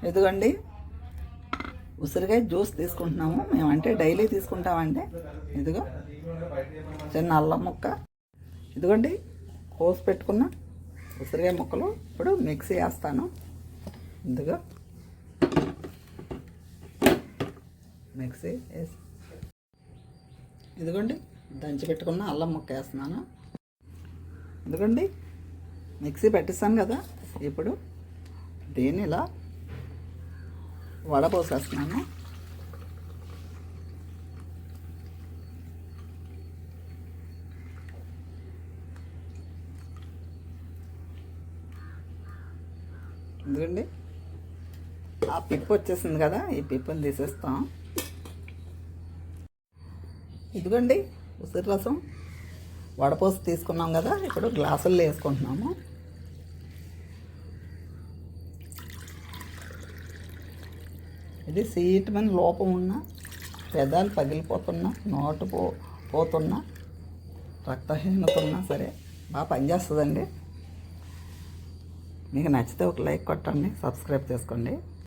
ఇదిగోండి ఉసిరికాయ జ్యూస్ తీసుకుంటున్నాము. మేమంటే డైలీ తీసుకుంటామంటే ఇదిగో చిన్న అల్లం ముక్క, ఇదిగోండి కోసి పెట్టుకున్న ఉసిరికాయ ముక్కలు ఇప్పుడు మిక్సీ వేస్తాను. ఇదిగో మిక్సీ వేసి ఇదిగోండి దంచి పెట్టుకున్న అల్లం ముక్క వేస్తున్నాను. ఇదిగోండి మిక్సీ పెట్టిస్తాను కదా, ఇప్పుడు దీన్ని ఇలా వడపోసేస్తున్నాను. ఎందుకండి ఆ పిప్పు వచ్చేసింది కదా, ఈ పిప్పుని తీసేస్తాం. ఇదిగోండి ఉసిరి రసం వడపోసి తీసుకున్నాం కదా, ఇప్పుడు గ్లాసుల్లో వేసుకుంటున్నాము. ఇది సీటమని లోపం ఉన్న, పెదాలు పగిలిపోతున్నా, నోటు పోతున్నా, రక్తహీనత ఉన్నా సరే బాగా పనిచేస్తుందండి. మీకు నచ్చితే ఒక లైక్ కొట్టండి, సబ్స్క్రైబ్ చేసుకోండి.